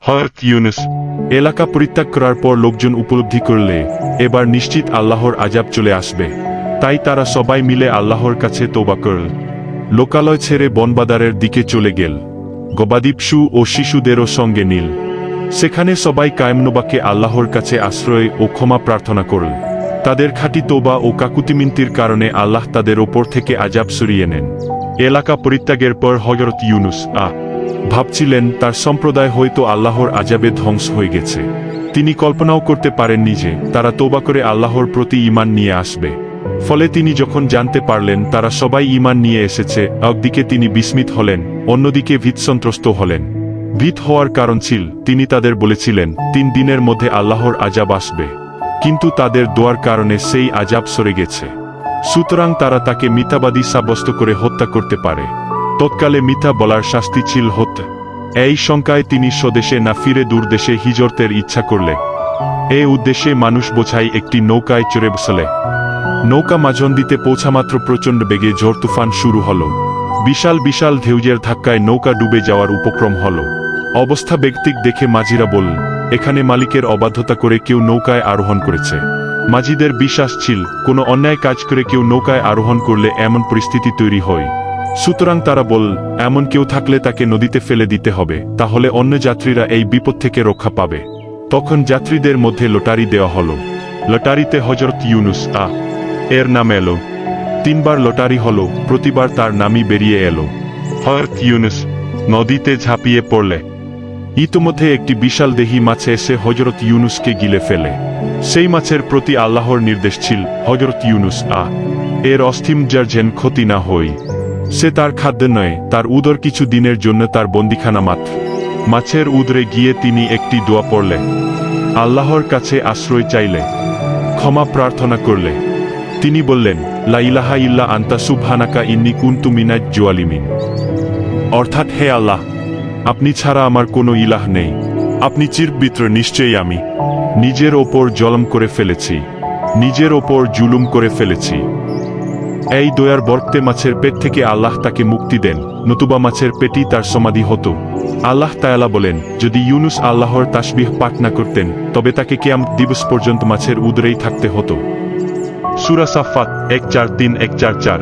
হযরত ইউনুস এলাকা পরিত্যাগ করার পর লোকজন উপলব্ধি করলে এবার নিশ্চিত আল্লাহর আযাব চলে আসবে, তাই তারা সবাই মিলে আল্লাহর কাছে তওবা করল। লোকালয় ছেড়ে বনবাদারের দিকে চলে গেল। গবাদি পশু ও শিশুদেরও সঙ্গে নিল। সেখানে সবাই কায়মনোবাকে আল্লাহর কাছে আশ্রয় ও ক্ষমা প্রার্থনা করল। তাদের খাঁটি তওবা ও কাকুতিমিনতির কারণে আল্লাহ তাদের ওপর থেকে আযাব সরিয়ে নেন। এলাকা পরিত্যাগের পর হযরত ইউনুস ভাবছিলেন তার সম্প্রদায় হয়তো আল্লাহর আযাবে ধ্বংস হয়ে গেছে। তিনি কল্পনাও করতে পারেননি যে তারা তওবা করে আল্লাহর প্রতি ঈমান নিয়ে আসবে। ফলে তিনি যখন জানতে পারলেন তারা সবাই ঈমান নিয়ে এসেছে, একদিকে তিনি বিস্মিত হলেন, অন্যদিকে ভীতসন্ত্রস্ত হলেন। ভীত হওয়ার কারণ ছিল তিনি তাদের বলেছিলেন 3 দিনের মধ্যে আল্লাহর আযাব আসবে, কিন্তু তাদের দোয়ার কারণে সেই আযাব সরে গেছে। সুতরাং তারা তাকে মিথ্যাবাদী সাব্যস্ত করে হত্যা করতে পারে। তৎকালে মিথ্যা বলার শাস্তি ছিল হত্যা। এই শঙ্কায় তিনি স্বদেশে না ফিরে দূরদেশে হিজরতের ইচ্ছা করলে। এ উদ্দেশ্যে মানুষ বোঝাই একটি নৌকায় চড়ে বসলে। নৌকা মাঝনদীতে পৌঁছামাত্র প্রচণ্ড বেগে ঝড় তুফান শুরু হল। বিশাল বিশাল ঢেউয়ের ধাক্কায় নৌকা ডুবে যাওয়ার উপক্রম হল। অবস্থা বেগতিক দেখে মাঝিরা বলল, এখানে মালিকের অবাধ্যতা করে কেউ নৌকায় আরোহণ করেছে। মাঝিদের বিশ্বাস ছিল কোনো অন্যায় কাজ করে কেউ নৌকায় আরোহণ করলে এমন পরিস্থিতি তৈরি হয়। সুতরাং তারা বলল, এমন কেউ থাকলে তাকে নদীতে ফেলে দিতে হবে, তাহলে অন্য যাত্রীরা এই বিপদ থেকে রক্ষা পাবে। তখন যাত্রীদের মধ্যে লটারি দেওয়া হলো। লটারিতে হযরত ইউনুস এর নাম এলো। 3 বার লটারি হলো, প্রতিবার তার নামই বেরিয়ে এলো। হযরত ইউনুস নদীতে ঝাঁপিয়ে পড়লে ইতোমধ্যে একটি বিশাল দেহী মাছ এসে হযরত ইউনুসকে গিলে ফেলে। সেই মাছের প্রতি আল্লাহর নির্দেশ ছিল হযরত ইউনুস এর অস্থিমজ্জার যেন ক্ষতি না হয়। সে তার খাদ্য নয়, তার উদর কিছু দিনের জন্য তার বন্দিখানা মাত্র। মাছের উদরে গিয়ে তিনি একটি দোয়া পড়লে, আল্লাহর কাছে আশ্রয় চাইলে, ক্ষমা প্রার্থনা করলে। তিনি বললেন, লা ইলাহা ইল্লা আনতা সুবহানাকা ইন্নী কুনতু মিনাজ জালিমিন। অর্থাৎ, হে আল্লাহ, আপনি ছাড়া আমার কোনো ইলাহ নেই, আপনি চিরবিত্র, নিশ্চয়ই আমি নিজের ওপর জলম করে ফেলেছি, নিজের ওপর জুলুম করে ফেলেছি। এই দয়ার বরকতে মাছের পেট থেকে আল্লাহ তাকে মুক্তি দেন, নতুবা মাছের পেটই তার সমাধি হতো। আল্লাহ তাআলা বলেন, যদি ইউনুস আল্লাহর তাসবিহ পাঠ না করতেন তবে তাকে কিয়ামত দিবস পর্যন্ত মাছের উদরেই থাকতে হতো। সূরা সাফফাত 143-144।